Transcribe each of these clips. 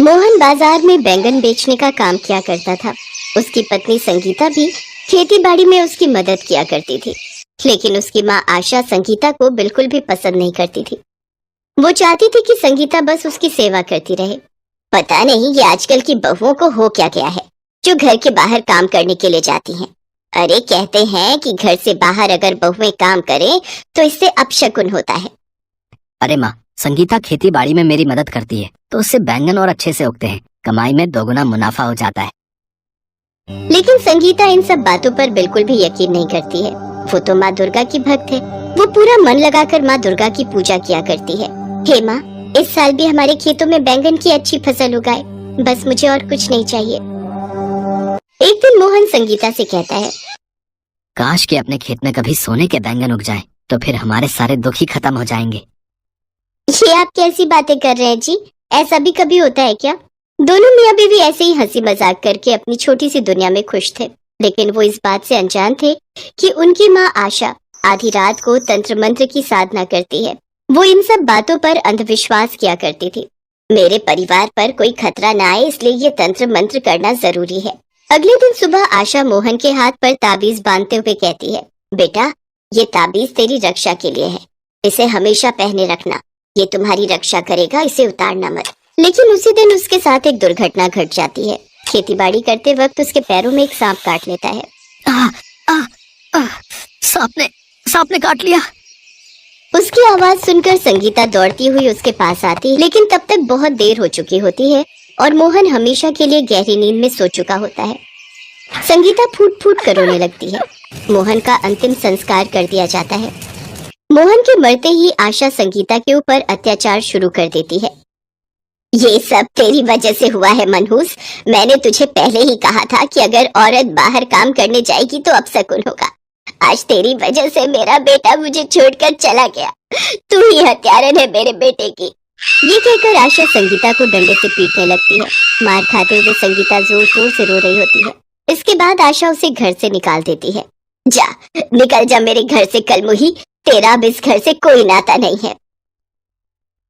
मोहन बाजार में बैंगन बेचने का काम किया करता था। उसकी पत्नी संगीता भी खेती बाड़ी में उसकी मदद किया करती थी, लेकिन उसकी माँ आशा संगीता को बिल्कुल भी पसंद नहीं करती थी। वो चाहती थी कि संगीता बस उसकी सेवा करती रहे। पता नहीं ये आजकल की बहुओं को हो क्या गया है, जो घर के बाहर काम करने के लिए जाती हैं। अरे कहते हैं कि घर से बाहर अगर बहुएं काम करें तो इससे अपशकुन होता है। अरे माँ, संगीता खेती बाड़ी में मेरी मदद करती है तो उससे बैंगन और अच्छे से उगते हैं, कमाई में दोगुना मुनाफा हो जाता है। लेकिन संगीता इन सब बातों पर बिल्कुल भी यकीन नहीं करती है। वो तो माँ दुर्गा की भक्त है। वो पूरा मन लगाकर माँ दुर्गा की पूजा किया करती है। हे माँ, इस साल भी हमारे खेतों में बैंगन की अच्छी फसल उगाए, बस मुझे और कुछ नहीं चाहिए। एक दिन मोहन संगीता से कहता है, काश के अपने खेत में कभी सोने के बैंगन उग जाएं, तो फिर हमारे सारे दुख ही खत्म हो जाएंगे। ये आप कैसी बातें कर रहे हैं जी? ऐसा भी कभी होता है क्या? दोनों मियाँ बीवी ऐसे ही हंसी मजाक करके अपनी छोटी सी दुनिया में खुश थे, लेकिन वो इस बात से अनजान थे कि उनकी माँ आशा आधी रात को तंत्र मंत्र की साधना करती है। वो इन सब बातों पर अंधविश्वास किया करती थी। मेरे परिवार पर कोई खतरा ना आए, इसलिए ये तंत्र मंत्र करना जरूरी है। अगले दिन सुबह आशा मोहन के हाथ पर ताबीज बांधते हुए कहती है, बेटा, ये ताबीज तेरी रक्षा के लिए है, इसे हमेशा पहने रखना, ये तुम्हारी रक्षा करेगा, इसे उतारना मत। लेकिन उसी दिन उसके साथ एक दुर्घटना घट जाती है। खेतीबाड़ी करते वक्त उसके पैरों में एक सांप काट लेता है। सांप ने काट लिया। उसकी आवाज सुनकर संगीता दौड़ती हुई उसके पास आती है, लेकिन तब तक बहुत देर हो चुकी होती है और मोहन हमेशा के लिए गहरी नींद में सो चुका होता है। संगीता फूट फूट कर रोने लगती है। मोहन का अंतिम संस्कार कर दिया जाता है। मोहन के मरते ही आशा संगीता के ऊपर अत्याचार शुरू कर देती है। ये सब तेरी वजह से हुआ है मनहूस। मैंने तुझे पहले ही कहा था कि अगर औरत बाहर काम करने जाएगी तो अपशकुन होगा। आज तेरी वजह से मेरा बेटा मुझे छोड़कर चला गया। तू ही हत्यारन है मेरे बेटे की। ये कहकर आशा संगीता को डंडे से पीटने लगती है। मार खाते हुए संगीता जोर जोर से रो रही होती है। इसके बाद आशा उसे घर से निकाल देती है। जा, निकल जा मेरे घर से कलमुही, तेरा अब इस घर से कोई नाता नहीं है।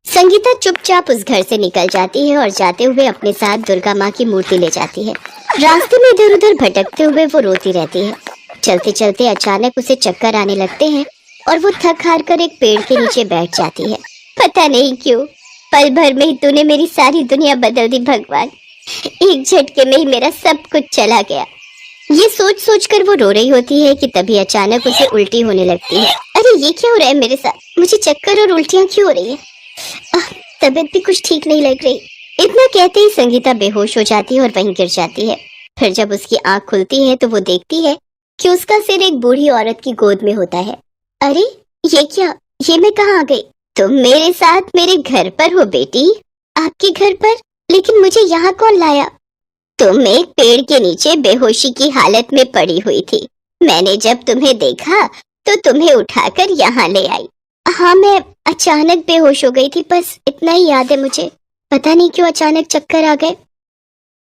संगीता चुपचाप उस घर से निकल जाती है और जाते हुए अपने साथ दुर्गा माँ की मूर्ति ले जाती है। रास्ते में इधर उधर भटकते हुए वो रोती रहती है। चलते चलते अचानक उसे चक्कर आने लगते हैं और वो थक हार कर एक पेड़ के नीचे बैठ जाती है। पता नहीं क्यों, पल भर में ही तूने मेरी सारी दुनिया बदल दी भगवान। एक झटके में ही मेरा सब कुछ चला गया। ये सोच सोच कर वो रो रही होती है कि तभी अचानक उसे उल्टी होने लगती है। अरे ये क्या हो रहा है मेरे साथ? मुझे चक्कर और उल्टियाँ क्यों हो रही है? तबीयत भी कुछ ठीक नहीं लग रही। इतना कहते ही संगीता बेहोश हो जाती है और वहीं गिर जाती है। फिर जब उसकी आंख खुलती है तो वो देखती है कि उसका सिर एक बूढ़ी औरत की गोद में होता है। अरे ये क्या? ये मैं कहाँ आ गई? तुम मेरे साथ मेरे घर पर हो बेटी। आपके घर पर? लेकिन मुझे यहाँ कौन लाया? तुम एक पेड़ के नीचे बेहोशी की हालत में पड़ी हुई थी। मैंने जब तुम्हें देखा तो तुम्हें उठाकर यहाँ ले आई। हाँ, मैं अचानक बेहोश हो गई थी, बस इतना ही याद है मुझे। पता नहीं क्यों अचानक चक्कर आ गए।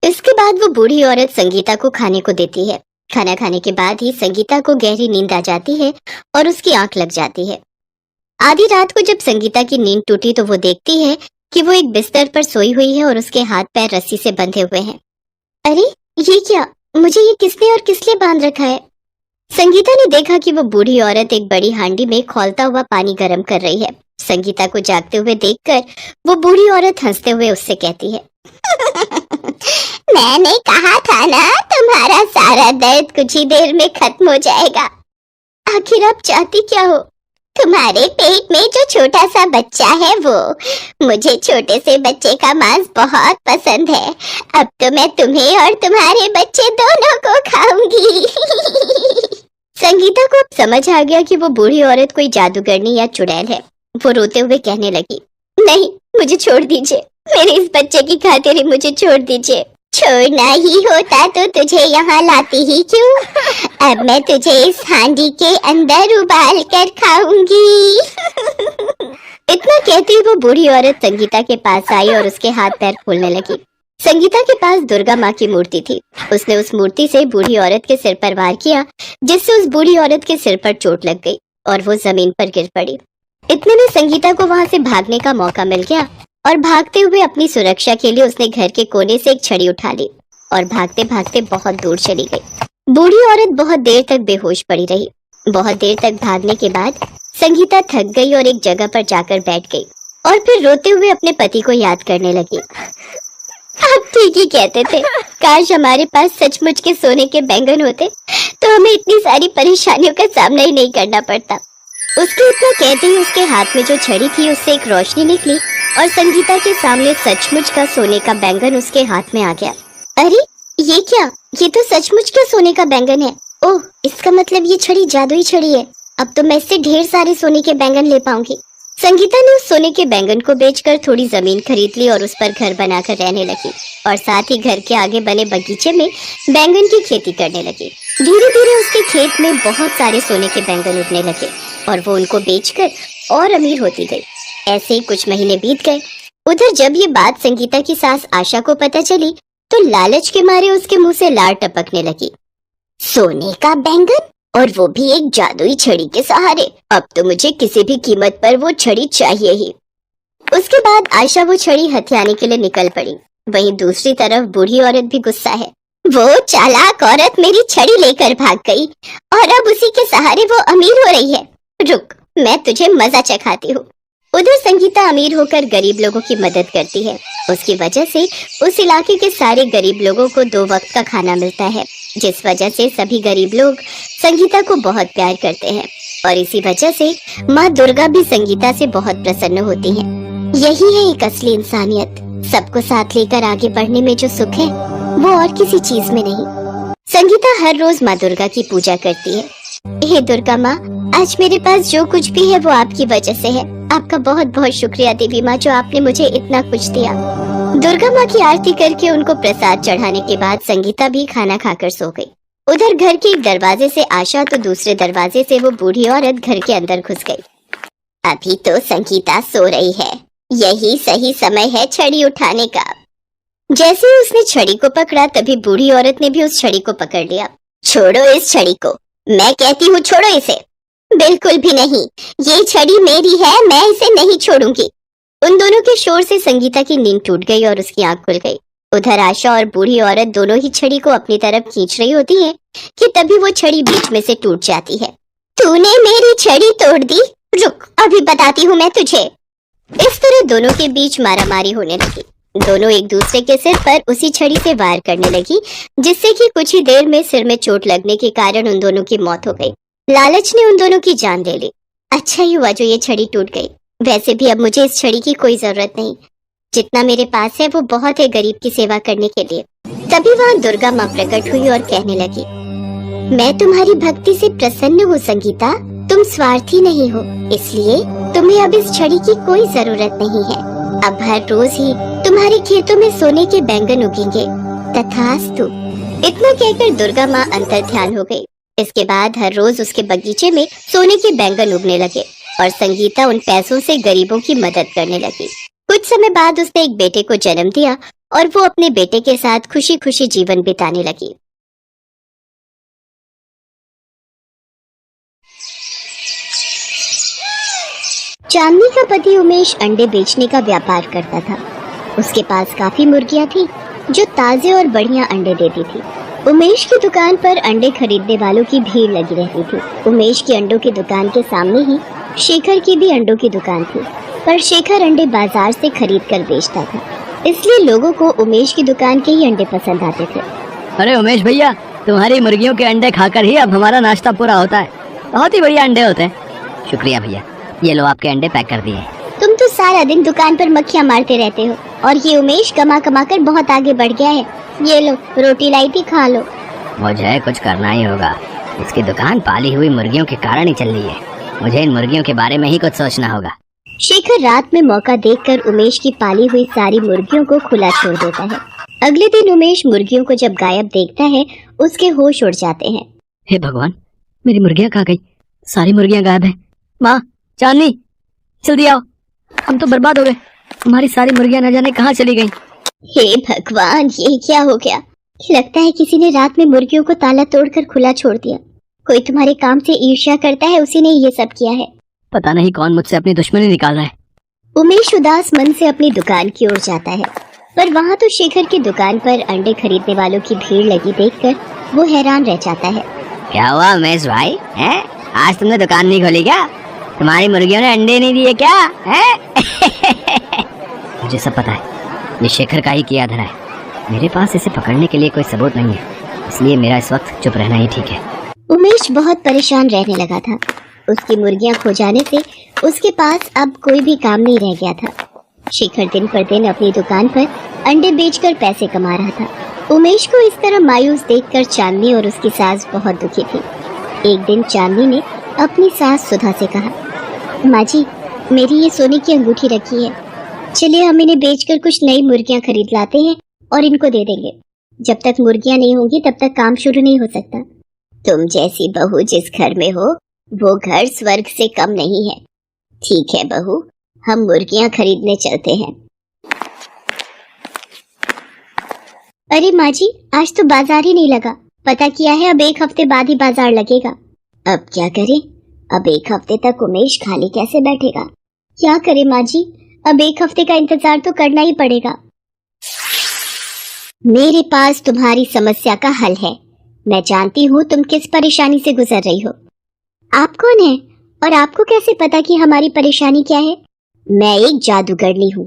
इसके बाद वो बूढ़ी औरत संगीता को खाने को देती है। खाना खाने के बाद ही संगीता को गहरी नींद आ जाती है और उसकी आंख लग जाती है। आधी रात को जब संगीता की नींद टूटी तो वो देखती है कि वो एक बिस्तर पर सोई हुई है और उसके हाथ पैर रस्सी से बंधे हुए हैं। अरे ये क्या? मुझे ये किसने और किस लिए बांध रखा है? संगीता ने देखा कि वो बूढ़ी औरत एक बड़ी हांडी में खौलता हुआ पानी गर्म कर रही है। संगीता को जागते हुए देखकर वो बूढ़ी औरत हंसते हुए उससे कहती है, मैंने कहा था ना, तुम्हारा सारा दर्द कुछ ही देर में खत्म हो जाएगा। आखिर आप चाहती क्या हो? तुम्हारे पेट में जो छोटा सा बच्चा है वो। मुझे छोटे से बच्चे का मांस बहुत पसंद है। अब तो मैं तुम्हें और तुम्हारे बच्चे दोनों को खाऊंगी। संगीता को अब समझ आ गया कि वो बूढ़ी औरत कोई जादूगरनी या चुड़ैल है। वो रोते हुए कहने लगी, नहीं, मुझे छोड़ दीजिए। मेरे इस बच्चे की खातिर ही मुझे छोड़ दीजिए। छोड़ना ही होता तो तुझे यहाँ लाती ही क्यों? अब मैं तुझे इस हांडी के अंदर उबाल कर खाऊंगी। इतना कहती वो बूढ़ी औरत संगीता के पास आई और उसके हाथ पैर फूलने लगी। संगीता के पास दुर्गा माँ की मूर्ति थी। उसने उस मूर्ति से बूढ़ी औरत के सिर पर वार किया, जिससे उस बूढ़ी औरत के सिर पर चोट लग गई और वो जमीन पर गिर पड़ी। इतने में संगीता को वहां से भागने का मौका मिल गया और भागते हुए अपनी सुरक्षा के लिए उसने घर के कोने से एक छड़ी उठा ली और भागते भागते बहुत दूर चली गई। बूढ़ी औरत बहुत देर तक बेहोश पड़ी रही। बहुत देर तक भागने के बाद संगीता थक गई और एक जगह पर जाकर बैठ गई और फिर रोते हुए अपने पति को याद करने लगी। आप ठीक ही कहते थे, काश हमारे पास सचमुच के सोने के बैंगन होते तो हमें इतनी सारी परेशानियों का सामना ही नहीं करना पड़ता। उसके इतना कहते ही उसके हाथ में जो छड़ी थी उससे एक रोशनी निकली और संगीता के सामने सचमुच का सोने का बैंगन उसके हाथ में आ गया। अरे ये क्या, ये तो सचमुच का सोने का बैंगन है। ओह, इसका मतलब ये छड़ी जादुई छड़ी है। अब तो मैं इससे ढेर सारे सोने के बैंगन ले पाऊंगी। संगीता ने उस सोने के बैंगन को बेचकर थोड़ी जमीन खरीद ली और उस पर घर बनाकर रहने लगी और साथ ही घर के आगे बने बगीचे में बैंगन की खेती करने लगी। धीरे धीरे उसके खेत में बहुत सारे सोने के बैंगन उगने लगे और वो उनको बेचकर और अमीर होती गई। ऐसे ही कुछ महीने बीत गए। उधर जब ये बात संगीता की सास आशा को पता चली तो लालच के मारे उसके मुंह से लार टपकने लगी। सोने का बैंगन और वो भी एक जादुई छड़ी के सहारे, अब तो मुझे किसी भी कीमत पर वो छड़ी चाहिए ही। उसके बाद आयशा वो छड़ी हथियाने के लिए निकल पड़ी। वहीं दूसरी तरफ बूढ़ी औरत भी गुस्सा है। वो चालाक औरत मेरी छड़ी लेकर भाग गई और अब उसी के सहारे वो अमीर हो रही है। रुक, मैं तुझे मजा चखाती हूँ। उधर संगीता अमीर होकर गरीब लोगों की मदद करती है। उसकी वजह से उस इलाके के सारे गरीब लोगों को 2 वक्त का खाना मिलता है, जिस वजह से सभी गरीब लोग संगीता को बहुत प्यार करते हैं और इसी वजह से माँ दुर्गा भी संगीता से बहुत प्रसन्न होती हैं। यही है एक असली इंसानियत। सबको साथ लेकर आगे बढ़ने में जो सुख है वो और किसी चीज में नहीं। संगीता हर रोज माँ दुर्गा की पूजा करती है। हे दुर्गा माँ, आज मेरे पास जो कुछ भी है वो आपकी वजह से है। आपका बहुत बहुत शुक्रिया देवी माँ, जो आपने मुझे इतना कुछ दिया। दुर्गा माँ की आरती करके उनको प्रसाद चढ़ाने के बाद संगीता भी खाना खाकर सो गई। उधर घर के एक दरवाजे से आशा तो दूसरे दरवाजे से वो बूढ़ी औरत घर के अंदर घुस गई। अभी तो संगीता सो रही है, यही सही समय है छड़ी उठाने का। जैसे ही उसने छड़ी को पकड़ा तभी बूढ़ी औरत ने भी उस छड़ी को पकड़ लिया। छोड़ो इस छड़ी को, मैं कहती हूँ छोड़ो इसे। बिल्कुल भी नहीं, ये छड़ी मेरी है, मैं इसे नहीं छोड़ूंगी। उन दोनों के शोर से संगीता की नींद टूट गई और उसकी आंख खुल गई। उधर आशा और बूढ़ी औरत दोनों ही छड़ी को अपनी तरफ खींच रही होती है कि तभी वो छड़ी बीच में से टूट जाती है। तूने मेरी छड़ी तोड़ दी, रुक अभी बताती हूँ मैं तुझे। इस तरह दोनों के बीच मारामारी होने लगी। दोनों एक दूसरे के सिर पर उसी छड़ी से वार करने लगी, जिससे कि कुछ ही देर में सिर में चोट लगने के कारण उन दोनों की मौत हो गई। लालच ने उन दोनों की जान ले ली। अच्छा ही हुआ जो ये छड़ी टूट गई। वैसे भी अब मुझे इस छड़ी की कोई जरूरत नहीं, जितना मेरे पास है वो बहुत है गरीब की सेवा करने के लिए। तभी वहाँ दुर्गा माँ प्रकट हुई और कहने लगी, मैं तुम्हारी भक्ति से प्रसन्न हूँ संगीता, तुम स्वार्थी नहीं हो, इसलिए तुम्हें अब इस छड़ी की कोई जरूरत नहीं है। अब हर रोज ही तुम्हारे खेतों में सोने के बैंगन उगेंगे, तथास्तु। इतना कहकर दुर्गा माँ अंतर ध्यान हो गई। इसके बाद हर रोज उसके बगीचे में सोने के बैंगन उगने लगे और संगीता उन पैसों से गरीबों की मदद करने लगी। कुछ समय बाद उसने एक बेटे को जन्म दिया और वो अपने बेटे के साथ खुशी खुशी जीवन बिताने लगी। चांदनी का पति उमेश अंडे बेचने का व्यापार करता था। उसके पास काफी मुर्गियां थी जो ताजे और बढ़िया अंडे देती थी। उमेश की दुकान पर अंडे खरीदने वालों की भीड़ लगी रहती थी। उमेश की अंडों की दुकान के सामने ही शेखर की भी अंडों की दुकान थी, पर शेखर अंडे बाजार से खरीद कर बेचता था, इसलिए लोगों को उमेश की दुकान के ही अंडे पसंद आते थे। अरे उमेश भैया, तुम्हारी मुर्गियों के अंडे खाकर ही अब हमारा नाश्ता पूरा होता है। बहुत ही बढ़िया अंडे होते हैं। शुक्रिया भैया, ये लो आपके अंडे पैक कर दिए। तुम तो सारा दिन दुकान पर मक्खियाँ मारते रहते हो और ये उमेश कमा कमा कर बहुत आगे बढ़ गया है। ये लो रोटी लाई थी, खा लो। मुझे कुछ करना ही होगा, इसकी दुकान पाली हुई मुर्गियों के कारण ही चल रही है। मुझे इन मुर्गियों के बारे में ही कुछ सोचना होगा। शेखर रात में मौका देखकर उमेश की पाली हुई सारी मुर्गियों को खुला छोड़ देता है। अगले दिन उमेश मुर्गियों को जब गायब देखता है उसके होश उड़ जाते हैं। हे भगवान, मेरी मुर्गियाँ कहाँ गई? सारी मुर्गियाँ गायब हैं। माँ, चांदनी, जल्दी आओ, हम तो बर्बाद हो गए। हमारी सारी मुर्गियाँ न जाने कहाँ चली गईं। हे भगवान, ये क्या हो गया? लगता है किसी ने रात में मुर्गियों को ताला तोड़कर खुला छोड़ दिया। कोई तुम्हारे काम से ईर्ष्या करता है, उसी ने ये सब किया है। पता नहीं कौन मुझसे अपनी दुश्मनी निकाल रहा है। उमेश उदास मन से अपनी दुकान की ओर जाता है, पर वहाँ तो शेखर की दुकान पर अंडे खरीदने वालों की भीड़ लगी देखकर वो हैरान रह जाता है। क्या हुआ उमेश भाई, हैं? आज तुमने दुकान नहीं खोली क्या? तुम्हारी मुर्गियों ने अंडे नहीं दिए क्या? हैं? मुझे सब पता है, ये शेखर का ही किया धरा है। मेरे पास इसे पकड़ने के लिए कोई सबूत नहीं है, इसलिए मेरा इस वक्त चुप रहना ही ठीक है। उमेश बहुत परेशान रहने लगा था। उसकी मुर्गियां खो जाने से उसके पास अब कोई भी काम नहीं रह गया था। शेखर दिन पर दिन अपनी दुकान पर अंडे बेचकर पैसे कमा रहा था। उमेश को इस तरह मायूस देखकर चांदनी और उसकी सास बहुत दुखी थी। एक दिन चांदनी ने अपनी सास सुधा से कहा, माँ जी, मेरी ये सोने की अंगूठी रखी है, चलिए हम इन्हें बेचकर कुछ नई मुर्गियां खरीद लाते हैं और इनको दे देंगे। जब तक मुर्गियां नहीं होंगी तब तक काम शुरू नहीं हो सकता। तुम जैसी बहू जिस घर में हो वो घर स्वर्ग से कम नहीं है। ठीक है बहू, हम मुर्गियां खरीदने चलते हैं। अरे माँ जी, आज तो बाजार ही नहीं लगा। पता किया है, अब 1 हफ्ते बाद ही बाजार लगेगा। अब क्या करें? अब 1 हफ्ते तक उमेश खाली कैसे बैठेगा? क्या करे माँ जी, अब 1 हफ्ते का इंतजार तो करना ही पड़ेगा। मेरे पास तुम्हारी समस्या का हल है। मैं जानती हूँ तुम किस परेशानी से गुजर रही हो। आप कौन है और आपको कैसे पता कि हमारी परेशानी क्या है? मैं एक जादूगरनी हूँ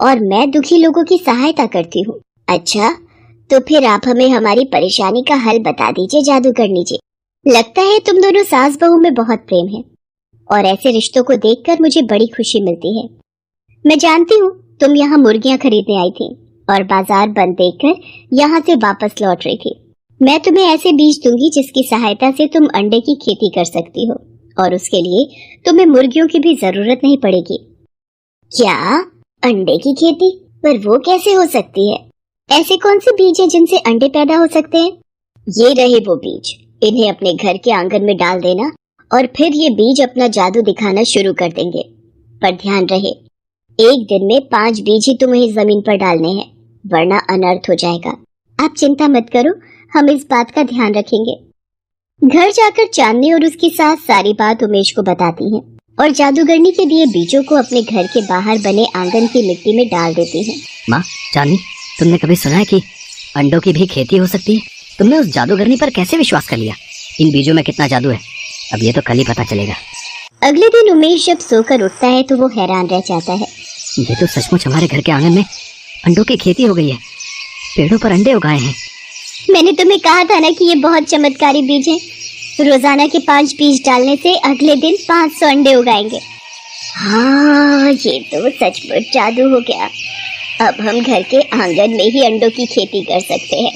और मैं दुखी लोगों की सहायता करती हूँ। अच्छा, तो फिर आप हमें हमारी परेशानी का हल बता दीजिए जादूगरनी जी। लगता है तुम दोनों सास बहू में बहुत प्रेम है और ऐसे रिश्तों को देखकर मुझे बड़ी खुशी मिलती है। मैं जानती हूँ तुम यहाँ मुर्गियां खरीदने आई थी और बाजार बंद देखकर यहाँ से वापस लौट रही थी। मैं तुम्हें ऐसे बीज दूंगी जिसकी सहायता से तुम अंडे की खेती कर सकती हो और उसके लिए तुम्हें मुर्गियों की भी जरूरत नहीं पड़ेगी। क्या? अंडे की खेती? पर वो कैसे हो सकती है? ऐसे कौन से बीज हैं जिनसे अंडे पैदा हो सकते हैं? ये रहे वो बीज, इन्हें अपने घर के आंगन में डाल देना और फिर ये बीज अपना जादू दिखाना शुरू कर देंगे। पर ध्यान रहे, एक दिन में 5 बीज ही तुम्हें जमीन पर डालने हैं, वरना अनर्थ हो जाएगा। आप चिंता मत करो, हम इस बात का ध्यान रखेंगे। घर जाकर चांदनी और उसकी सास सारी बात उमेश को बताती हैं और जादूगरनी के दिए बीजों को अपने घर के बाहर बने आंगन की मिट्टी में डाल देती हैं। माँ, चांदनी, तुमने कभी सुना है कि अंडों की भी खेती हो सकती है? तुमने उस जादूगरनी पर कैसे विश्वास कर लिया? इन बीजों में कितना जादू है, अब ये तो कल ही पता चलेगा। अगले दिन उमेश जब सोकर उठता है तो वो हैरान रह जाता है। ये तो सचमुच हमारे घर के आंगन में अंडों की खेती हो गई है। पेड़ों पर अंडे उगाए हैं। मैंने तुम्हें कहा था ना कि ये बहुत चमत्कारी बीज हैं। रोजाना के 5 बीज डालने से अगले दिन 500 अंडे उगाएंगे। हाँ, ये तो सचमुच जादू हो गया। अब हम घर के आंगन में ही अंडों की खेती कर सकते हैं।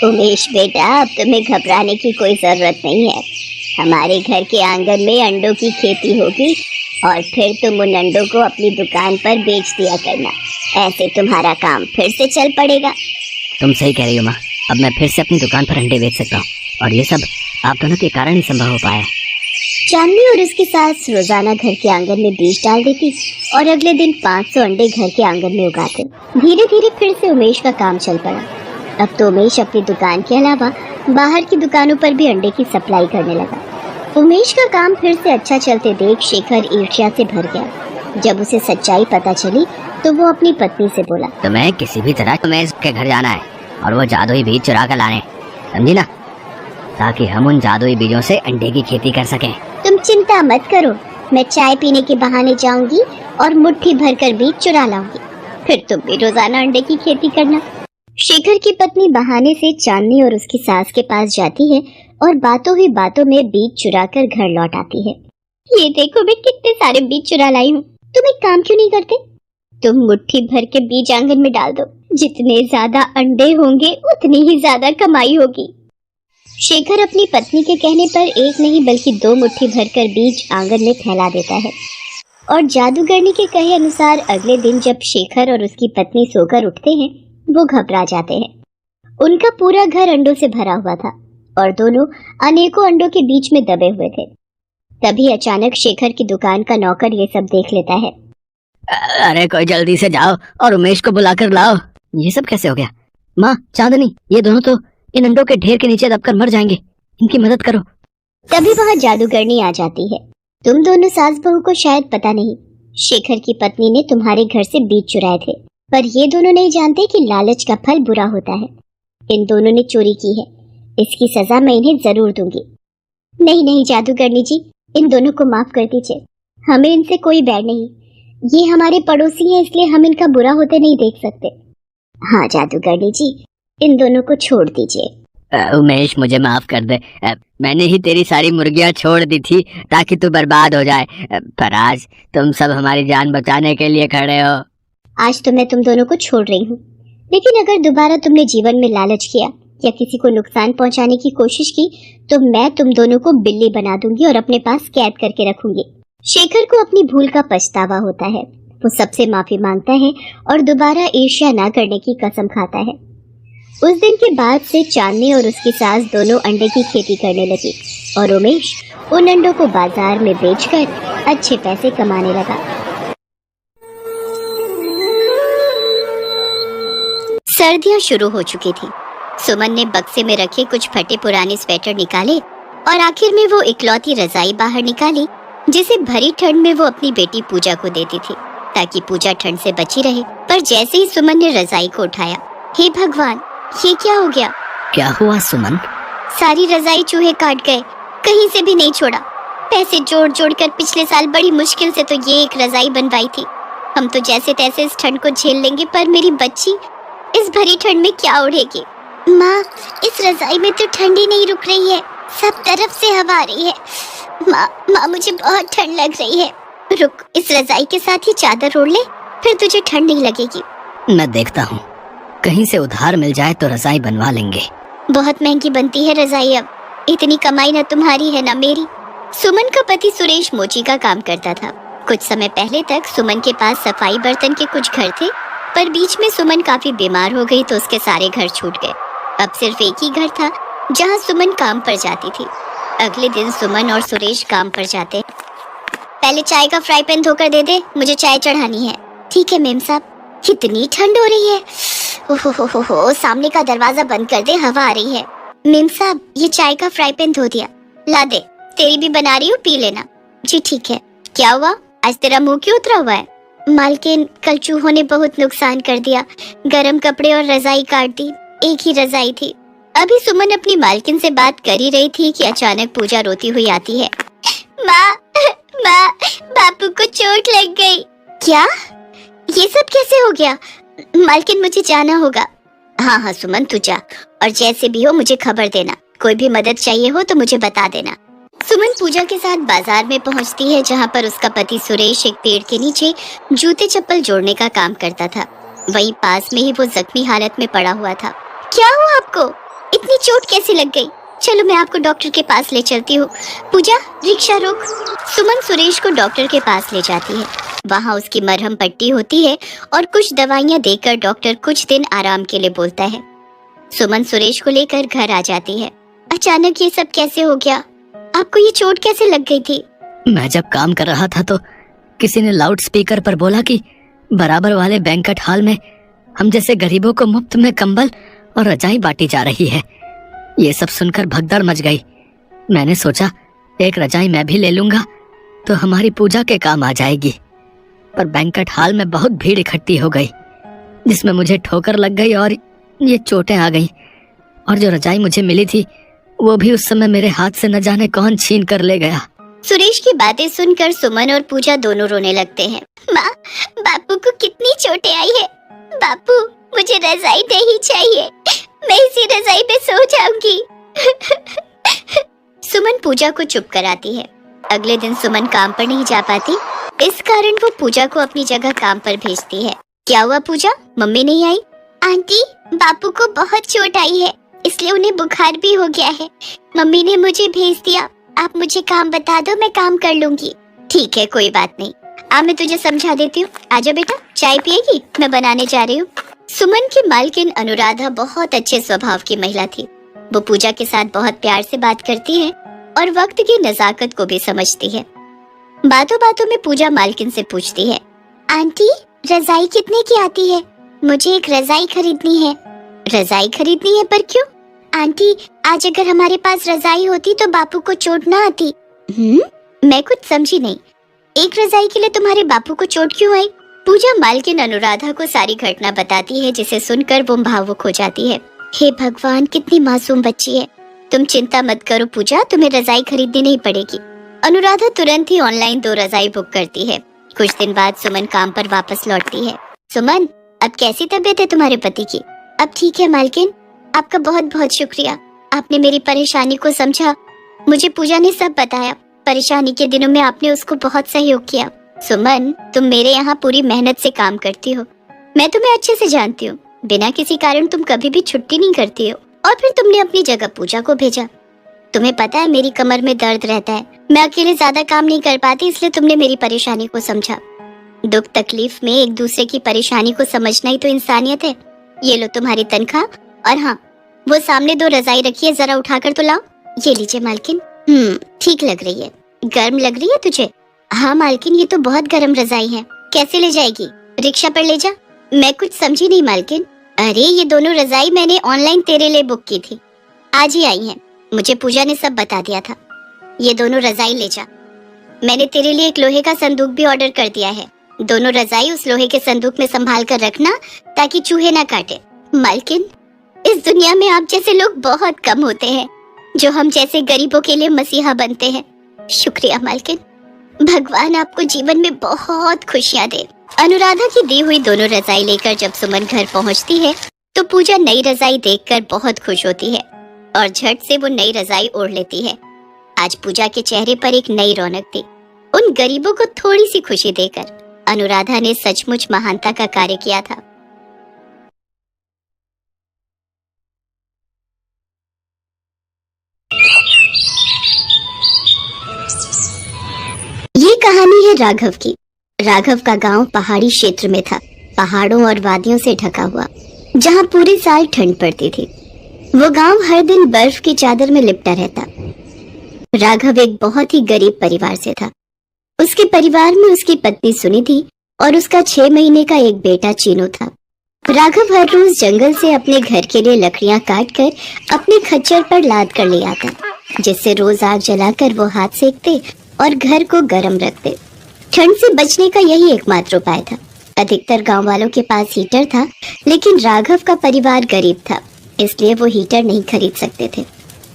उमेश बेटा, अब तुम्हें घबराने की कोई जरूरत नहीं है। हमारे घर के आंगन में अंडों की खेती होगी और फिर तुम उन अंडों को अपनी दुकान पर बेच दिया करना। ऐसे तुम्हारा काम फिर से चल पड़ेगा। तुम सही कह रही हो माँ, अब मैं फिर से अपनी दुकान पर अंडे बेच सकता हूँ और ये सब आप दोनों के कारण ही संभव हो पाया। चांदनी और उसकी सास रोजाना घर के आंगन में बीज डाल देती और अगले दिन 500 अंडे घर के आंगन में उगाते। धीरे धीरे फिर से उमेश का काम चल पड़ा। अब तो उमेश अपनी दुकान के अलावा बाहर की दुकानों पर भी अंडे की सप्लाई करने लगा। उमेश का काम फिर से अच्छा चलते देख शेखर ईर्ष्या से भर गया। जब उसे सच्चाई पता चली तो वो अपनी पत्नी से बोला, तुम्हें किसी भी तरह उमेश के घर जाना है और वो जादुई बीज चुरा कर लाने, समझी ना, ताकि हम उन जादुई बीजों से अंडे की खेती कर सकें। तुम चिंता मत करो, मैं चाय पीने के बहाने जाऊंगी और मुट्ठी भरकर बीज चुरा लाऊंगी, फिर तुम भी रोजाना अंडे की खेती करना। शेखर की पत्नी बहाने से चांदनी और उसकी सास के पास जाती है और बातों ही बातों में बीज चुराकर घर लौट आती है। ये देखो, मैं कितने सारे बीज चुरा लाई हूँ। तुम एक काम क्यों नहीं करते? तुम मुट्ठी भर के बीज आंगन में डाल दो। जितने ज्यादा अंडे होंगे उतनी ही ज्यादा कमाई होगी। शेखर अपनी पत्नी के कहने पर एक नहीं बल्कि 2 मुट्ठी भरकर बीज आंगन में फैला देता है और जादूगरनी के कहे अनुसार अगले दिन जब शेखर और उसकी पत्नी सोकर उठते हैं वो घबरा जाते हैं। उनका पूरा घर अंडों से भरा हुआ था और दोनों अनेकों अंडों के बीच में दबे हुए थे। तभी अचानक शेखर की दुकान का नौकर ये सब देख लेता है। अरे कोई जल्दी से जाओ और उमेश को बुलाकर लाओ। ये सब कैसे हो गया? माँ, चांदनी, ये दोनों तो इन अंडों के ढेर के नीचे दबकर मर जाएंगे, इनकी मदद करो। तभी वहाँ जादूगरनी आ जाती है। तुम दोनों सास बहू को शायद पता नहीं, शेखर की पत्नी ने तुम्हारे घर से बीज चुराए थे, पर ये दोनों नहीं जानते कि लालच का फल बुरा होता है। इन दोनों ने चोरी की है, इसकी सजा मैं इन्हें जरूर दूंगी। नहीं नहीं जादूगरनी जी, इन दोनों को माफ कर दीजिए, हमें इनसे कोई बैर नहीं। ये हमारे पड़ोसी हैं, इसलिए हम इनका बुरा होते नहीं देख सकते। हाँ जादूगरनी जी, इन दोनों को छोड़ दीजिए। उमेश, मुझे माफ कर दे। मैंने ही तेरी सारी मुर्गियां छोड़ दी थी ताकि तू बर्बाद हो जाए, पर आज तुम सब हमारी जान बचाने के लिए खड़े हो। आज तो मैं तुम दोनों को छोड़ रही हूँ, लेकिन अगर दोबारा तुमने जीवन में लालच किया या किसी को नुकसान पहुंचाने की कोशिश की तो मैं तुम दोनों को बिल्ली बना दूंगी और अपने पास कैद करके रखूंगी। शेखर को अपनी भूल का पछतावा होता है। वो सबसे माफी मांगता है और दोबारा ईर्ष्या न करने की कसम खाता है। उस दिन के बाद से चांदनी और उसकी सास दोनों अंडे की खेती करने लगी और उमेश उन अंडों को बाजार में बेचकर अच्छे पैसे कमाने लगा। सर्दियां शुरू हो चुकी थी। सुमन ने बक्से में रखे कुछ फटे पुराने स्वेटर निकाले और आखिर में वो इकलौती रजाई बाहर निकाली जिसे भरी ठंड में वो अपनी बेटी पूजा को देती थी ताकि पूजा ठंड से बची रहे। पर जैसे ही सुमन ने रजाई को उठाया, हे भगवान, ये क्या हो गया? क्या हुआ सुमन? सारी रजाई चूहे काट गए, कहीं से भी नहीं छोड़ा। पैसे जोड़ जोड़ कर पिछले साल बड़ी मुश्किल से तो ये एक रजाई बनवाई थी। हम तो जैसे तैसे इस ठंड को झेल लेंगे, पर मेरी बच्ची इस भरी ठंड में क्या ओढ़ेगी? माँ, इस रजाई में तो ठंडी नहीं रुक रही है, सब तरफ से हवा आ रही है। माँ, मुझे बहुत ठंड लग रही है। रुक, इस रजाई के साथ ही चादर ओढ़ ले, फिर तुझे ठंड नहीं लगेगी। मैं देखता हूँ, कहीं से उधार मिल जाए तो रजाई बनवा लेंगे। बहुत महंगी बनती है रजाई अब, इतनी कमाई न तुम्हारी है न मेरी। सुमन का पति सुरेश मोची का काम करता था। कुछ समय पहले तक सुमन के पास सफाई बर्तन के कुछ घर थे, पर बीच में सुमन काफी बीमार हो गई तो उसके सारे घर छूट गए। अब सिर्फ एक ही घर था जहाँ सुमन काम पर जाती थी। अगले दिन सुमन और सुरेश काम पर जाते। पहले चाय का फ्राई पैन धोकर दे दे, मुझे चाय चढ़ानी है। ठीक है मेम साहब। कितनी ठंड हो रही है। ओहो, सामने का दरवाजा बंद कर दे, हवा आ रही है। मेम साहब, ये चाय का फ्राई पैन धो दिया, ला दे। तेरी भी बना रही हूँ, पी लेना। जी ठीक है। क्या हुआ, आज तेरा मुंह क्यों उतरा हुआ है? मालकिन, कल चूहों ने बहुत नुकसान कर दिया, गरम कपड़े और रजाई काट दी। एक ही रजाई थी। अभी सुमन अपनी मालकिन से बात कर ही रही थी कि अचानक पूजा रोती हुई आती है। माँ, बापू को चोट लग गई। क्या? ये सब कैसे हो गया? मालकिन, मुझे जाना होगा। हाँ सुमन, तू जा, और जैसे भी हो मुझे खबर देना। कोई भी मदद चाहिए हो तो मुझे बता देना। सुमन पूजा के साथ बाजार में पहुंचती है जहां पर उसका पति सुरेश एक पेड़ के नीचे जूते चप्पल जोड़ने का काम करता था। वहीं पास में ही वो जख्मी हालत में पड़ा हुआ था। क्या हुआ आपको? इतनी चोट कैसे लग गई? चलो मैं आपको डॉक्टर के पास ले चलती हूँ। पूजा, रिक्शा रोक। सुमन सुरेश को डॉक्टर के पास ले जाती है। वहाँ उसकी मरहम पट्टी होती है और कुछ दवाइयाँ देकर डॉक्टर कुछ दिन आराम के लिए बोलता है। सुमन सुरेश को लेकर घर आ जाती है। अचानक ये सब कैसे हो गया? आपको ये चोट कैसे लग गई थी? मैं जब काम कर रहा था तो किसी ने लाउड स्पीकर पर बोला कि बराबर वाले बैंक्वेट हॉल में हम जैसे गरीबों को मुफ्त में कंबल और रजाई बांटी जा रही है। ये सब सुनकर भगदड़ मच गई। मैंने सोचा एक रजाई मैं भी ले लूंगा तो हमारी पूजा के काम आ जाएगी, पर बैंक्वेट हॉल में बहुत भीड़ इकट्ठी हो गई जिसमें मुझे ठोकर लग गई और ये चोटें आ गई। और जो रजाई मुझे मिली थी वो भी उस समय मेरे हाथ से न जाने कौन छीन कर ले गया। सुरेश की बातें सुनकर सुमन और पूजा दोनों रोने लगते हैं। माँ, बापू को कितनी चोटें आई है। बापू, मुझे रजाई नहीं चाहिए, मैं इसी रजाई पे सो जाऊंगी। सुमन पूजा को चुप कराती है। अगले दिन सुमन काम पर नहीं जा पाती, इस कारण वो पूजा को अपनी जगह काम पर भेजती है। क्या हुआ पूजा, मम्मी नहीं आई? आंटी, बापू को बहुत चोट आई है, इसलिए उन्हें बुखार भी हो गया है। मम्मी ने मुझे भेज दिया। आप मुझे काम बता दो, मैं काम कर लूंगी। ठीक है, कोई बात नहीं। मैं तुझे समझा देती हूँ। आजा बेटा, चाय पिएगी? मैं बनाने जा रही हूँ। सुमन की मालकिन अनुराधा बहुत अच्छे स्वभाव की महिला थी। वो पूजा के साथ बहुत प्यार से बात करती है और वक्त की नजाकत को भी समझती है। बातों बातों में पूजा मालकिन से पूछती है, आंटी, रजाई कितने की आती है? मुझे एक रजाई खरीदनी है। रजाई खरीदनी है, पर क्यों? आंटी, आज अगर हमारे पास रजाई होती तो बापू को चोट ना आती। मैं कुछ समझी नहीं। एक रजाई के लिए तुम्हारे बापू को चोट क्यों आई? पूजा मालकिन अनुराधा को सारी घटना बताती है, जिसे सुनकर वो भावुक हो जाती है। हे भगवान, कितनी मासूम बच्ची है। तुम चिंता मत करो पूजा, तुम्हें रजाई खरीदनी नहीं पड़ेगी। अनुराधा तुरंत ही ऑनलाइन 2 रजाई बुक करती है। कुछ दिन बाद सुमन काम पर वापस लौटती है। सुमन, अब कैसी तबीयत है तुम्हारे पति की? अब ठीक है मालकिन, आपका बहुत बहुत शुक्रिया। आपने मेरी परेशानी को समझा। मुझे पूजा ने सब बताया। परेशानी के दिनों में आपने उसको बहुत सहयोग किया। सुमन, तुम मेरे यहाँ पूरी मेहनत से काम करती हो। मैं तुम्हें अच्छे से जानती हूँ। बिना किसी कारण तुम कभी भी छुट्टी नहीं करती हो। और फिर तुमने अपनी जगह पूजा को भेजा। तुम्हें पता है मेरी कमर में दर्द रहता है, मैं अकेले ज्यादा काम नहीं कर पाती, इसलिए तुमने मेरी परेशानी को समझा। दुख तकलीफ में एक दूसरे की परेशानी को समझना ही तो इंसानियत है। ये लो तुम्हारी तनख्वाह, और हाँ, वो सामने 2 रजाई रखी है, जरा उठाकर तो लाओ। ये लीजिए मालकिन। ठीक लग रही है। गर्म लग रही है तुझे? हाँ मालकिन, ये तो बहुत गर्म रजाई है। कैसे ले जाएगी? रिक्शा पर ले जा। मैं कुछ समझी नहीं मालकिन। अरे, ये दोनों रजाई मैंने ऑनलाइन तेरे लिए बुक की थी, आज ही आई हैं। मुझे पूजा ने सब बता दिया था। ये दोनों रजाई ले जा। मैंने तेरे लिए एक लोहे का संदूक भी ऑर्डर कर दिया है। दोनों रजाई उस लोहे के संदूक में संभाल कर रखना, ताकि चूहे ना काटे। मालकिन, इस दुनिया में आप जैसे लोग बहुत कम होते हैं, जो हम जैसे गरीबों के लिए मसीहा बनते हैं। शुक्रिया मालकिन। भगवान आपको जीवन में बहुत खुशियाँ दे। अनुराधा की दी हुई दोनों रजाई लेकर जब सुमन घर पहुंचती है, तो पूजा नई रजाई देखकर बहुत खुश होती है और झट से वो नई रजाई ओढ़ लेती है। आज पूजा के चेहरे पर एक नई रौनक थी। उन गरीबों को थोड़ी सी खुशी देकर अनुराधा ने सचमुच महानता का कार्य किया था। ये कहानी है राघव की। राघव का गांव पहाड़ी क्षेत्र में था, पहाड़ों और वादियों से ढका हुआ, जहां पूरे साल ठंड पड़ती थी। वो गांव हर दिन बर्फ की चादर में लिपटा रहता। राघव एक बहुत ही गरीब परिवार से था। उसके परिवार में उसकी पत्नी सुनिधि और उसका 6 महीने का एक बेटा चीनू था। राघव हर रोज जंगल से अपने घर के लिए लकड़ियां काट कर अपने खच्चर पर लाद कर ले आता, जिससे रोज आग जलाकर वो हाथ सेकते और घर को गर्म रखते। ठंड से बचने का यही एकमात्र उपाय था। अधिकतर गांव वालों के पास हीटर था, लेकिन राघव का परिवार गरीब था, इसलिए वो हीटर नहीं खरीद सकते थे,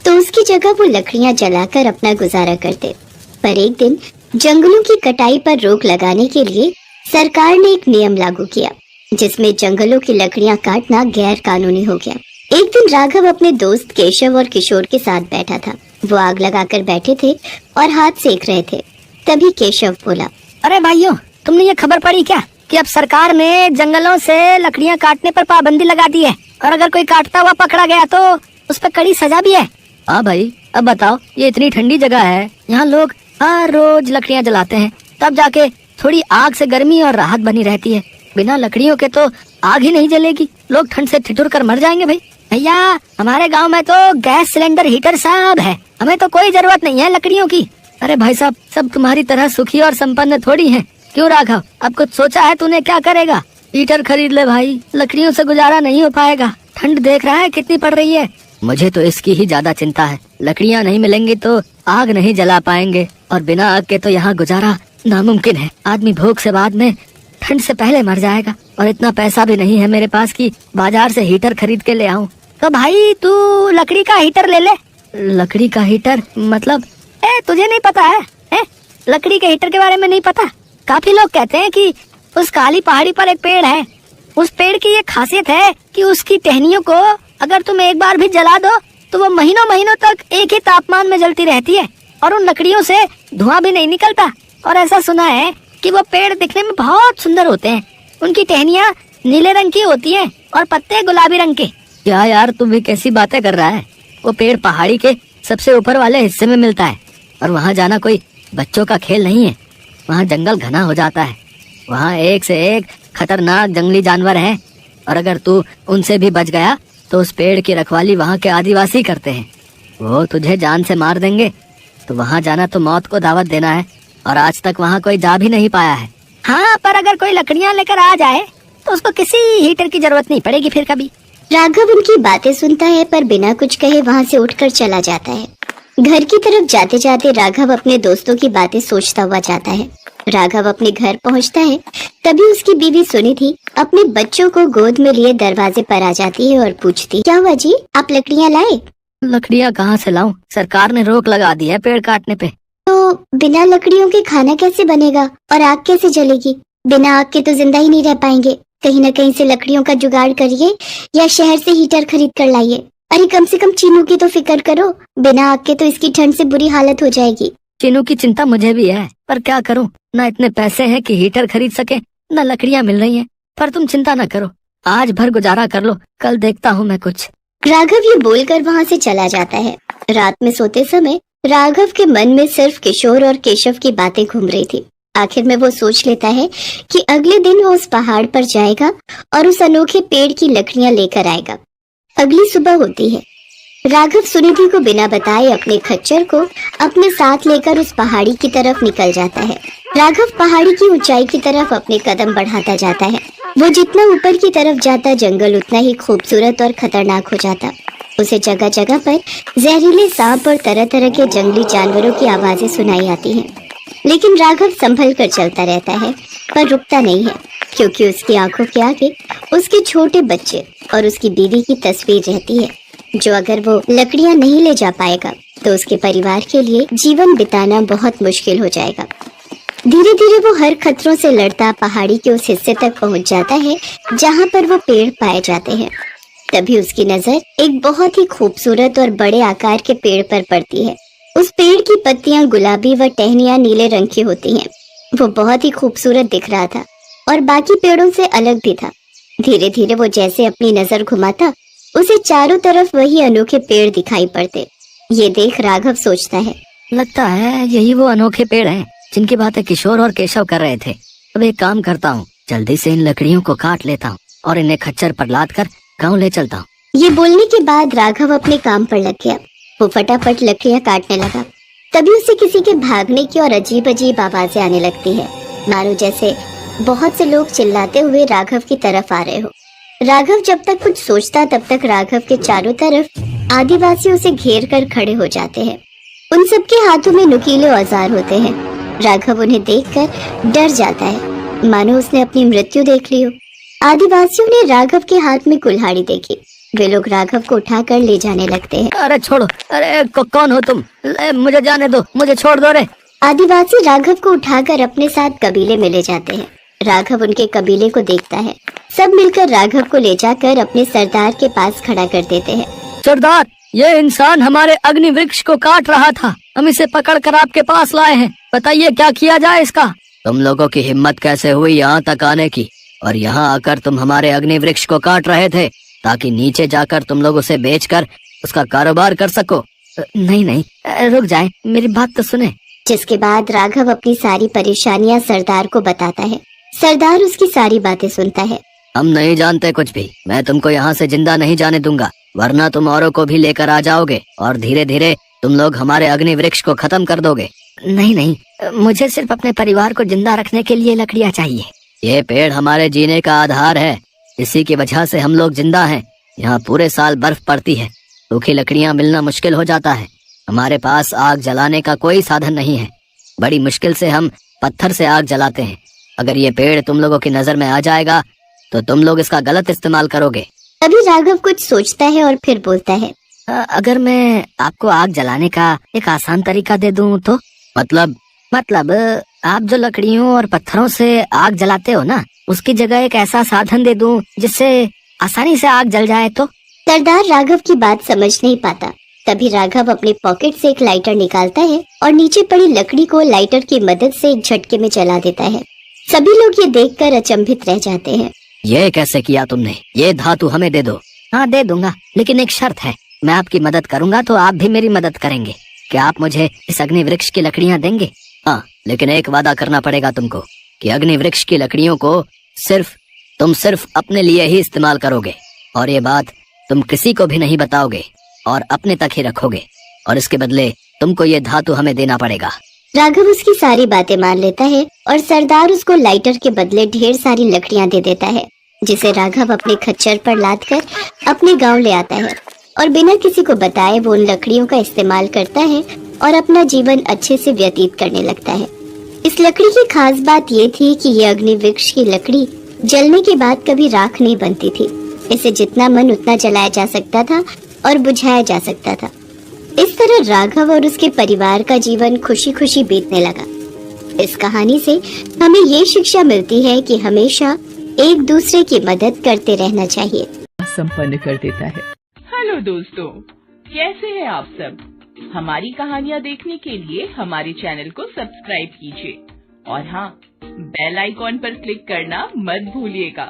तो उसकी जगह वो लकड़ियां जलाकर अपना गुजारा करते। पर एक दिन जंगलों की कटाई पर रोक लगाने के लिए सरकार ने एक नियम लागू किया, जिसमें जंगलों की लकड़ियां काटना गैर कानूनी हो गया। एक दिन राघव अपने दोस्त केशव और किशोर के साथ बैठा था। वो आग लगाकर बैठे थे और हाथ सेक रहे थे। तभी केशव बोला, अरे भाइयों, तुमने ये खबर पढ़ी क्या कि अब सरकार ने जंगलों से लकड़ियां काटने पर पाबंदी लगा दी है, और अगर कोई काटता हुआ पकड़ा गया तो उस पर कड़ी सजा भी है। हाँ भाई, अब बताओ, ये इतनी ठंडी जगह है, यहाँ लोग हर रोज लकड़ियां जलाते हैं, तब जाके थोड़ी आग से गर्मी और राहत बनी रहती है। बिना लकड़ियों के तो आग ही नहीं जलेगी, लोग ठंड से ठिठुर कर मर जाएंगे। भाई भैया, हमारे गांव में तो गैस सिलेंडर हीटर सब है, हमें तो कोई जरूरत नहीं है लकड़ियों की। अरे भाई साहब, सब तुम्हारी तरह सुखी और संपन्न थोड़ी हैं। क्यों राघव, अब कुछ सोचा है तूने, क्या करेगा? हीटर खरीद ले भाई, लकड़ियों से गुजारा नहीं हो पाएगा। ठंड देख रहा है कितनी पड़ रही है। मुझे तो इसकी ही ज्यादा चिंता है। लकड़ियाँ नहीं मिलेंगी तो आग नहीं जला पाएंगे, और बिना आग के तो यहाँ गुजारा नामुमकिन है। आदमी भूख से बाद में ठंड से पहले मर जाएगा, और इतना पैसा भी नहीं है मेरे पास कि बाजार से हीटर खरीद के ले आऊं। तो भाई तू लकड़ी का हीटर ले ले। लकड़ी का हीटर मतलब? तुझे नहीं पता है? लकड़ी के हीटर के बारे में नहीं पता? काफी लोग कहते हैं कि उस काली पहाड़ी पर एक पेड़ है, उस पेड़ की ये खासियत है कि उसकी टहनियों को अगर तुम एक बार भी जला दो तो वो महीनों महीनों तक एक ही तापमान में जलती रहती है, और उन लकड़ियों से धुआं भी नहीं निकलता। और ऐसा सुना है कि वो पेड़ दिखने में बहुत सुंदर होते हैं। उनकी टहनियाँ नीले रंग की होती हैं और पत्ते गुलाबी रंग के। क्या यार, तुम भी कैसी बातें कर रहा है? वो पेड़ पहाड़ी के सबसे ऊपर वाले हिस्से में मिलता है, और वहाँ जाना कोई बच्चों का खेल नहीं है। वहाँ जंगल घना हो जाता है, वहाँ एक से एक खतरनाक जंगली जानवर हैं, और अगर तू उनसे भी बच गया तो उस पेड़ की रखवाली वहाँ के आदिवासी करते हैं। वो तुझे जान से मार देंगे, तो वहाँ जाना तो मौत को दावत देना है, और आज तक वहाँ कोई जा भी नहीं पाया है। हाँ, पर अगर कोई लकड़ियाँ लेकर आ जाए तो उसको किसी हीटर की जरूरत नहीं पड़ेगी फिर कभी। राघव उनकी बातें सुनता है, पर बिना कुछ कहे वहाँ से उठकर चला जाता है। घर की तरफ जाते जाते राघव अपने दोस्तों की बातें सोचता हुआ जाता है। राघव अपने घर पहुंचता है, तभी उसकी बीवी सुनिधि अपने बच्चों को गोद में लिए दरवाजे पर आ जाती है और पूछती, क्या हुआ जी, आप लकड़ियाँ लाए? लकड़ियाँ कहाँ से लाऊं? सरकार ने रोक लगा दी है पेड़ काटने पे। तो बिना लकड़ियों के खाना कैसे बनेगा और आग कैसे जलेगी? बिना आग के तो जिंदा ही नहीं रह पाएंगे। कहीं न कहीं से लकड़ियों का जुगाड़ करिए या शहर से हीटर खरीद कर लाइए। अरे कम से कम चीनू की तो फिक्र करो, बिना आग के तो इसकी ठंड से बुरी हालत हो जाएगी। चीनू की चिंता मुझे भी है, पर क्या करूं, ना इतने पैसे हैं कि हीटर खरीद सके, न लकड़ियां मिल रही हैं। पर तुम चिंता न करो, आज भर गुजारा कर लो, कल देखता हूँ मैं कुछ। राघव ये बोलकर वहाँ से चला जाता है। रात में सोते समय राघव के मन में सिर्फ किशोर और केशव की बातें घूम रही थी। आखिर में वो सोच लेता है कि अगले दिन वो उस पहाड़ पर जाएगा और उस अनोखे पेड़ की लकड़ियां लेकर आएगा। अगली सुबह होती है। राघव सुनिधि को बिना बताए अपने खच्चर को अपने साथ लेकर उस पहाड़ी की तरफ निकल जाता है। राघव पहाड़ी की ऊंचाई की तरफ अपने कदम बढ़ाता जाता है। वो जितना ऊपर की तरफ जाता जंगल उतना ही खूबसूरत और खतरनाक हो जाता। उसे जगह जगह पर जहरीले सांप और तरह तरह के जंगली जानवरों की आवाजें सुनाई आती हैं। लेकिन राघव संभल कर चलता रहता है, पर रुकता नहीं है, क्योंकि उसकी आंखों के आगे उसके छोटे बच्चे और उसकी बीवी की तस्वीर रहती है, जो अगर वो लकड़ियां नहीं ले जा पाएगा तो उसके परिवार के लिए जीवन बिताना बहुत मुश्किल हो जाएगा। धीरे धीरे वो हर खतरों से लड़ता पहाड़ी के उस हिस्से तक पहुंच जाता है जहां पर वो पेड़ पाए जाते हैं। तभी उसकी नजर एक बहुत ही खूबसूरत और बड़े आकार के पेड़ पर पड़ती है। उस पेड़ की पत्तियां गुलाबी व टहनियां नीले रंग की होती हैं। वो बहुत ही खूबसूरत दिख रहा था और बाकी पेड़ों से अलग भी था। धीरे धीरे वो जैसे अपनी नजर घुमाता, उसे चारों तरफ वही अनोखे पेड़ दिखाई पड़ते। ये देख राघव सोचता है, लगता है यही वो अनोखे पेड़ हैं जिनकी बातें किशोर और केशव कर रहे थे। अब एक काम करता हूँ, जल्दी से इन लकड़ियों को काट लेता हूँ और इन्हें खच्चर पर लाद कर गाँव ले चलता हूँ। ये बोलने के बाद राघव अपने काम पर लग गया। वो फटाफट लकड़ियां काटने लगा। तभी उसे किसी के भागने की और अजीब अजीब आवाजें आने लगती है, मानो जैसे बहुत से लोग चिल्लाते हुए राघव की तरफ आ रहे हो। राघव जब तक कुछ सोचता तब तक राघव के चारों तरफ आदिवासी उसे घेर कर खड़े हो जाते हैं। उन सबके हाथों में नुकीले औजार होते हैं। राघव उन्हें देखकर डर जाता है, मानो उसने अपनी मृत्यु देख ली हो। आदिवासियों ने राघव के हाथ में कुल्हाड़ी देखी। वे लोग राघव को उठाकर ले जाने लगते हैं। अरे छोड़ो, अरे कौन हो तुम? मुझे जाने दो, मुझे छोड़ दो रे। आदिवासी राघव को उठाकर अपने साथ कबीले में ले जाते हैं। राघव उनके कबीले को देखता है। सब मिलकर राघव को ले जाकर अपने सरदार के पास खड़ा कर देते हैं। सरदार, ये इंसान हमारे अग्नि वृक्ष को काट रहा था, हम इसे पकड़ कर आपके पास लाए हैं, बताइए क्या किया जाए इसका? तुम लोगों की हिम्मत कैसे हुई यहाँ तक आने की, और यहाँ आकर तुम हमारे अग्नि वृक्ष को काट रहे थे ताकि नीचे जाकर तुम लोग उसे बेचकर उसका कारोबार कर सको? नहीं नहीं, रुक जाए, मेरी बात तो सुने। जिसके बाद राघव अपनी सारी परेशानियां सरदार को बताता है। सरदार उसकी सारी बातें सुनता है। हम नहीं जानते कुछ भी, मैं तुमको यहाँ से जिंदा नहीं जाने दूंगा, वरना तुम औरों को भी लेकर आ जाओगे और धीरे धीरे तुम लोग हमारे अग्नि वृक्ष को खत्म कर दोगे। नहीं नहीं, मुझे सिर्फ अपने परिवार को जिंदा रखने के लिए लकड़ियाँ चाहिए। ये पेड़ हमारे जीने का आधार है, इसी की वजह से हम लोग जिंदा हैं। यहाँ पूरे साल बर्फ पड़ती है, सूखी लकड़ियाँ मिलना मुश्किल हो जाता है। हमारे पास आग जलाने का कोई साधन नहीं है, बड़ी मुश्किल से हम पत्थर से आग जलाते हैं। अगर ये पेड़ तुम लोगों की नजर में आ जाएगा तो तुम लोग इसका गलत इस्तेमाल करोगे। अभी राघव कुछ सोचता है और फिर बोलता है, अगर मैं आपको आग जलाने का एक आसान तरीका दे दूं तो? मतलब आप जो लकड़ियों और पत्थरों से आग जलाते हो ना, उसकी जगह एक ऐसा साधन दे दूं जिससे आसानी से आग जल जाए तो? सरदार राघव की बात समझ नहीं पाता। तभी राघव अपने पॉकेट से एक लाइटर निकालता है और नीचे पड़ी लकड़ी को लाइटर की मदद से एक झटके में जला देता है। सभी लोग ये देखकर अचंभित रह जाते हैं। ये कैसे किया तुमने? ये धातु हमें दे दो। हाँ दे दूंगा, लेकिन एक शर्त है, मैं आपकी मदद करूंगा तो आप भी मेरी मदद करेंगे। क्या आप मुझे इस अग्नि वृक्ष की लकड़ियाँ देंगे? हाँ, लेकिन एक वादा करना पड़ेगा तुमको कि अग्नि वृक्ष की लकड़ियों को तुम सिर्फ अपने लिए ही इस्तेमाल करोगे, और ये बात तुम किसी को भी नहीं बताओगे और अपने तक ही रखोगे, और इसके बदले तुमको ये धातु हमें देना पड़ेगा। राघव उसकी सारी बातें मान लेता है और सरदार उसको लाइटर के बदले ढेर सारी लकड़ियां दे देता है, जिसे राघव अपने खच्चर पर लादकर अपने गांव ले आता है। और बिना किसी को बताए वो उन लकड़ियों का इस्तेमाल करता है और अपना जीवन अच्छे से व्यतीत करने लगता है। इस लकड़ी की खास बात ये थी कि ये अग्नि वृक्ष की लकड़ी जलने के बाद कभी राख नहीं बनती थी। इसे जितना मन उतना जलाया जा सकता था और बुझाया जा सकता था। इस तरह राघव और उसके परिवार का जीवन खुशी खुशी बीतने लगा। इस कहानी से हमें ये शिक्षा मिलती है कि हमेशा एक दूसरे की मदद करते रहना चाहिए। संपन्न कर देता है। हेलो दोस्तों, कैसे हैं आप सब? हमारी कहानियाँ देखने के लिए हमारे चैनल को सब्सक्राइब कीजिए और हाँ, बेल आइकॉन पर क्लिक करना मत भूलिएगा।